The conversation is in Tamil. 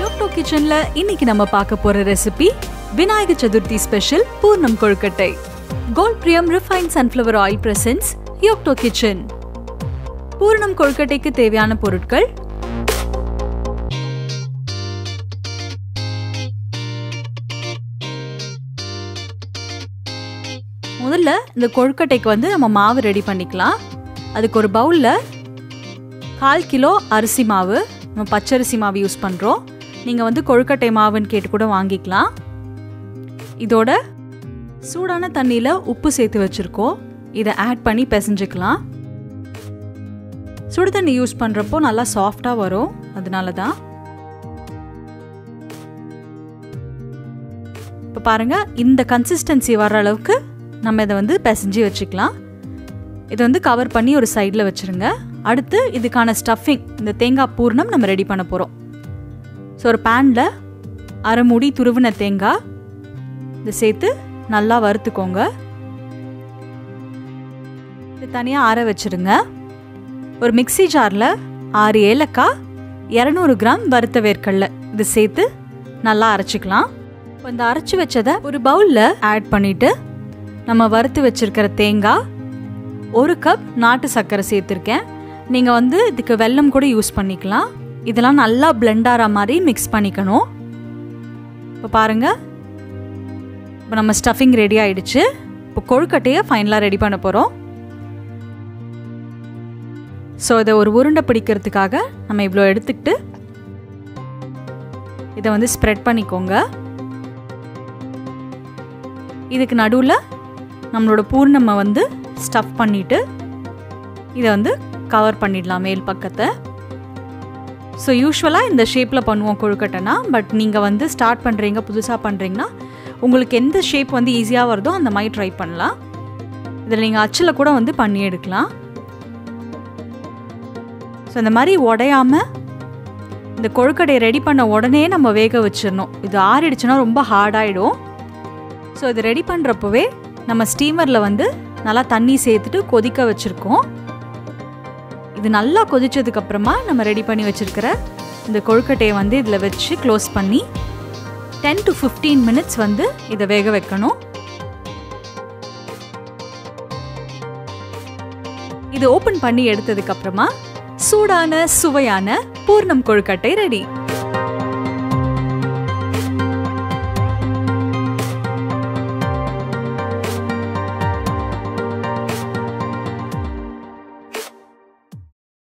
Yocto kitchenல இன்னைக்கு நம்ம பார்க்க போற ரெசிபி விநாயகர் சதுர்த்தி ஸ்பெஷல் பூர்ணம் கொழுக்கட்டை. Gold Priyam Refined Sunflower Oil presents Yocto Kitchen. பூர்ணம் கொழுக்கட்டைக்கு தேவையான பொருட்கள்: முதல்ல இந்த கொழுக்கட்டைக்கு வந்து நம்ம மாவு ரெடி பண்ணிக்கலாம். அதுக்கு ஒரு பவுல்ல 1/4 கிலோ அரிசி மாவு, நம்ம பச்சரிசி மாவு யூஸ் பண்றோம். நீங்க வந்து கொழுக்கட்டை மாவுன்னு கேட்டு கூட வாங்கிக்கலாம். இதோட சூடான தண்ணியில உப்பு சேர்த்து வச்சிருக்கோம். இதை ஆட் பண்ணி பிசைஞ்சுக்கலாம். சுடு தண்ணி யூஸ் பண்றப்போ நல்லா சாஃப்டா வரும், அதனால தான். இப்போ பாருங்க, இந்த கன்சிஸ்டன்சி வர்ற அளவுக்கு நம்ம இதை வந்து பிசைஞ்சு வச்சுக்கலாம். இதை வந்து கவர் பண்ணி ஒரு சைடில் வச்சுருங்க. அடுத்து இதுக்கான ஸ்டஃபிங், இந்த தேங்காய் பூர்ணம் நம்ம ரெடி பண்ண போகிறோம். ஸோ ஒரு பேனில் 1/2 மூடி துருவின தேங்காய் இதை சேர்த்து நல்லா வறுத்துக்கோங்க. இது தனியாக ஆற வச்சுருங்க. ஒரு மிக்சி ஜாரில் 6 ஏலக்காய், 200 கிராம் வறுத்த வேர்க்கடலை இது சேர்த்து நல்லா அரைச்சிக்கலாம். இப்போ இந்த அரைச்சி வச்சதை ஒரு பவுலில் ஆட் பண்ணிவிட்டு நம்ம வறுத்து வச்சிருக்கிற தேங்காய், 1 கப் நாட்டு சர்க்கரை சேர்த்துருக்கேன். நீங்கள் வந்து இதுக்கு வெல்லம் கூட யூஸ் பண்ணிக்கலாம். இதெல்லாம் நல்லா பிளெண்ட் ஆகிற மாதிரி மிக்ஸ் பண்ணிக்கணும். இப்போ பாருங்கள், இப்போ நம்ம ஸ்டஃபிங் ரெடி ஆகிடுச்சு. இப்போ கொழுக்கட்டையை ஃபைனலாக ரெடி பண்ண போகிறோம். ஸோ இதை ஒரு உருண்டை பிடிக்கிறதுக்காக நம்ம இவ்வளோ எடுத்துக்கிட்டு இதை வந்து ஸ்ப்ரெட் பண்ணிக்கோங்க. இதுக்கு நடுவில் நம்மளோட பூர்ணமை வந்து ஸ்டஃப் பண்ணிவிட்டு இதை வந்து கவர் பண்ணிடலாம் மேல் பக்கத்தை. ஸோ யூஸ்வலாக இந்த ஷேப்பில் பண்ணுவோம் கொழுக்கட்டைனா. பட் நீங்கள் வந்து ஸ்டார்ட் பண்ணுறீங்க, புதுசாக பண்ணுறீங்கன்னா உங்களுக்கு எந்த ஷேப் வந்து ஈஸியாக வருதோ அந்த மாதிரி ட்ரை பண்ணலாம். இதில் நீங்கள் அச்சில் கூட வந்து பண்ணி எடுக்கலாம். ஸோ இந்த மாதிரி உடையாமல் இந்த கொழுக்கட்டையை ரெடி பண்ண உடனே நம்ம வேக வச்சிடணும். இது ஆறிடுச்சுன்னா ரொம்ப ஹார்டாகிடும். ஸோ இது ரெடி பண்ணுறப்பவே நம்ம ஸ்டீமரில் வந்து நல்லா தண்ணி சேர்த்துட்டு கொதிக்க வச்சுருக்கோம். இது நல்லா கொதிச்சதுக்கப்புறமா நம்ம ரெடி பண்ணி வச்சுருக்கிற இந்த கொழுக்கட்டையை வந்து இதில் வச்சு க்ளோஸ் பண்ணி 10 to 15 மினிட்ஸ் வந்து இதை வேக வைக்கணும். இது ஓப்பன் பண்ணி எடுத்ததுக்கப்புறமா சூடான சுவையான பூர்ணம் கொழுக்கட்டை ரெடி.